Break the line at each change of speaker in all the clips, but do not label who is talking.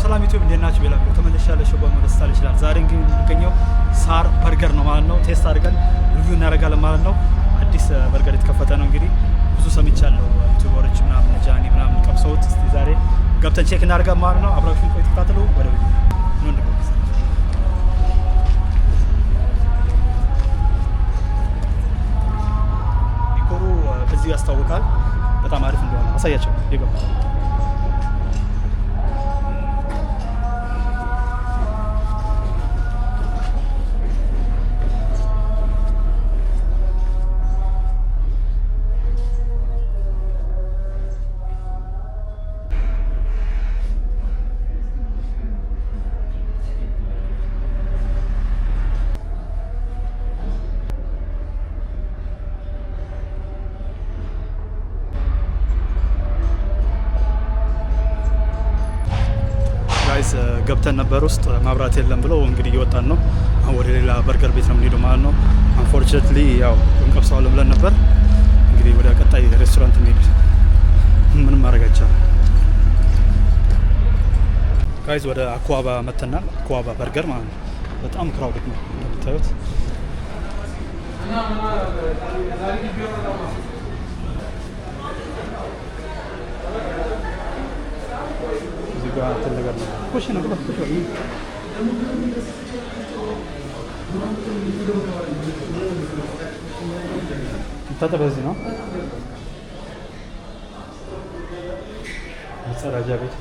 ሰላም ዩቲዩብ እንዴት ናችሁ? ቤላ ተመልሻለሁ። ሸባ መለስታል ይችላል። ዛሬ እንግዲህ የምንገኘው ሳር በርገር ነው ማለት ነው። ቴስት አድርገን ሪቪው እናደርጋለን ማለት ነው። አዲስ በርገር የተከፈተ ነው። እንግዲህ ብዙ ሰምቻለሁ ዩቲዩበሮች ምናምን ጃኒ ምናምን ቀምሰውት፣ እስቲ ዛሬ ገብተን ቼክ እናደርጋለን ማለት ነው። አብራችሁን ቆይ ተከታተሉ። ወደ ቪዲዮ ነው እንደገና ዲኮሩ በዚህ ያስታውቃል። በጣም አሪፍ እንደሆነ አሳያቸው ይገባል። ገብተን ነበር ውስጥ ማብራት የለም ብለው እንግዲህ እየወጣን ነው። አሁን ወደ ሌላ በርገር ቤት ነው የምንሄደው ማለት ነው። አንፎርቹኔትሊ ያው እንቀብሰዋለን ብለን ነበር። እንግዲህ ወደ ቀጣይ ሬስቶራንት እንሄድ፣ ምንም ማድረግ አይቻልም። ጋይዝ ወደ አኳባ መተናል። አኳባ በርገር ማለት ነው። በጣም ክራውድድ ነው እንደምታዩት። እንትን ነገር ነው ኩሽ ነው ብሎ ኩሽ ነው በዚህ ነው መጸዳጃ ቤት።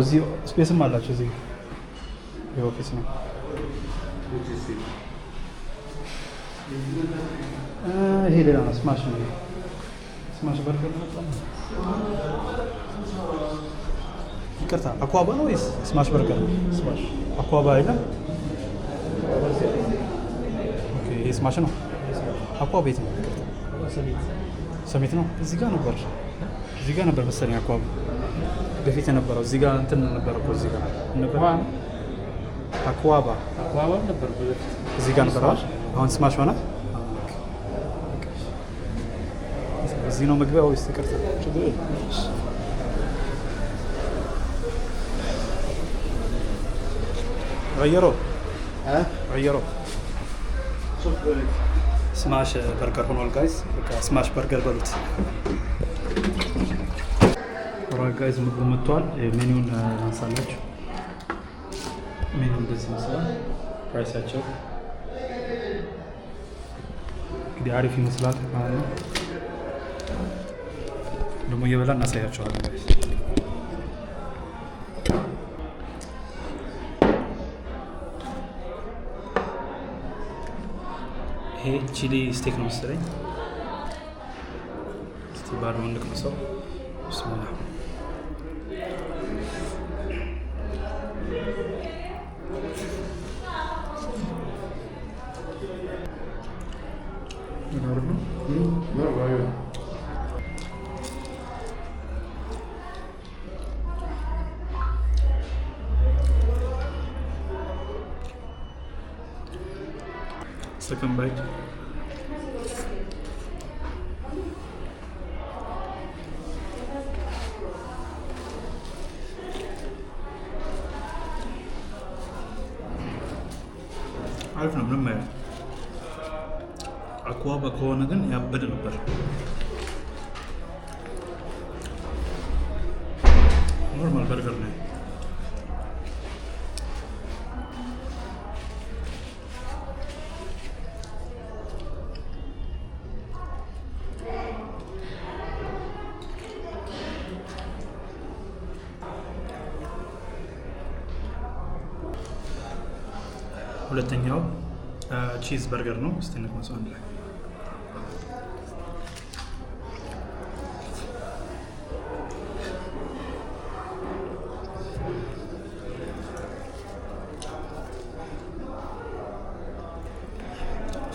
እዚህ ስፔስም አላቸው። እዚህ የኦፊስ ነው። ይሄ ሌላ ነው። ስማሽ ነው። ስማሽ በርገር ነው። ይቅርታ አኳባ ነው ወይስ ስማሽ በርገር ነው? ስማሽ አኳባ አይደለም። ኦኬ ይሄ ስማሽ ነው። አኳባ ቤት ነው። ሰሜት ነው። እዚህ ጋር ነበር መሰለኝ አኳባ በፊት የነበረው። እዚህ ጋር እንትን ነበር እኮ እዚህ ጋር ነበር አኳባ ነበር በፊት እዚህ ጋር ነበር። አሁን ስማሽ ሆነ። እዚህ ነው መግቢያው ወይስ? ይቅርታ ችግር የለም። ረየሮ ስማሽ በርገር ሆኗል ጋይዝ። በቃ ስማሽ በርገር በሉት። ኦራይት ጋይዝ ምግቡ መጥቷል። ሜኒውን አንሳላችሁ። ሜኒው እንደዚህ ይመስላል። ፕራይሳቸው እንግዲህ አሪፍ ይመስላል ማለት ነው። ደግሞ እየበላ እናሳያቸዋለን ጋይዝ። ይሄ ቺሊ ስቴክ ነው መሰለኝ። እስቲ ባዶ እንቅመሰው። ብስሚላህ second bite. አሪፍ ነው። ምንም አይነት አኳባ ከሆነ ግን ያበደ ነበር። ኖርማል በርገር ነው። ሁለተኛው ቺዝ በርገር ነው። እስቲ እንቅመሰው አንድ ላይ።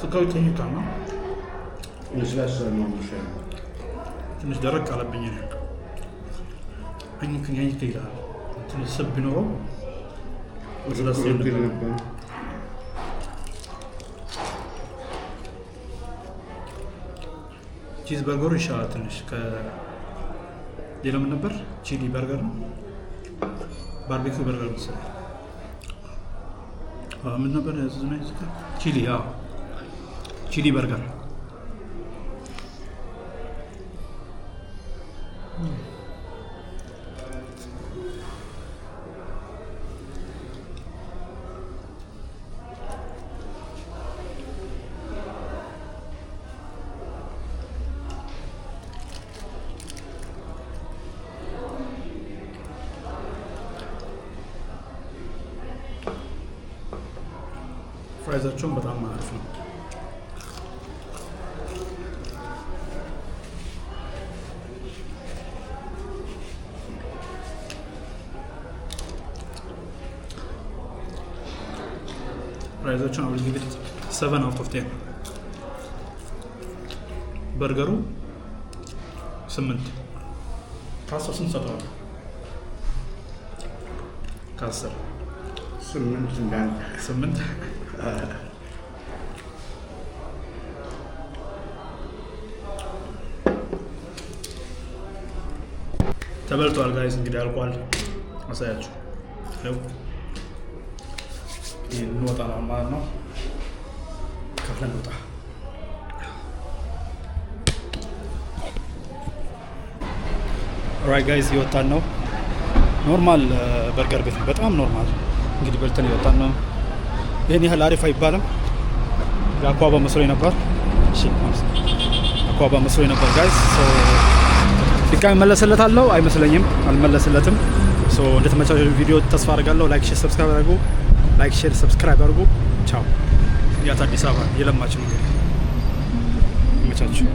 ስጋው ይተኝታል ነው። ትንሽ ደረቅ አለብኝ ነው። አኝክ ይላል። ትንሽ ስብ ቢኖረው ወዝላስ ነበር። ቺዝ በርገሩ ይሻላል ትንሽ። ሌላ ምን ነበር? ቺሊ በርገር ነው። ባርቢኪው በርገር መሰለኝ። ምን ነበር ያዘዝነው? ቺሊ ቺሊ በርገር ፍራይዛቸውን በጣም አሪፍ ነው። ፍራይዛቸውን አሁን ጊዜ 7 out of 10 በርገሩ 8 ከ10 ስንት ሰጠዋል? ከ10 8 ተበልቷል ጋይስ። እንግዲህ አልቋል። አሳያችሁ እንወጣ ነው ማለት ነው። ከፍለን እንወጣ። ኦልራይት ጋይስ እየወጣን ነው። ኖርማል በርገር ቤት ነው። በጣም ኖርማል እንግዲህ በልተን እየወጣን ነው። ይህን ያህል አሪፍ አይባልም። አኳባ መስሎኝ ነበር። እሺ አኳባ መስሎኝ ነበር ጋይስ። ድጋሚ መለስለታለሁ አይመስለኝም፣ አልመለስለትም። እንደተመቻችሁ ቪዲዮ ተስፋ አደርጋለሁ። ላይክ ሼር ሰብስክራይብ አድርጉ። ላይክ ሼር ሰብስክራይብ አድርጉ። ቻው። ያት አዲስ አበባ የለማች ነው እንግዲህ ይመቻችሁ።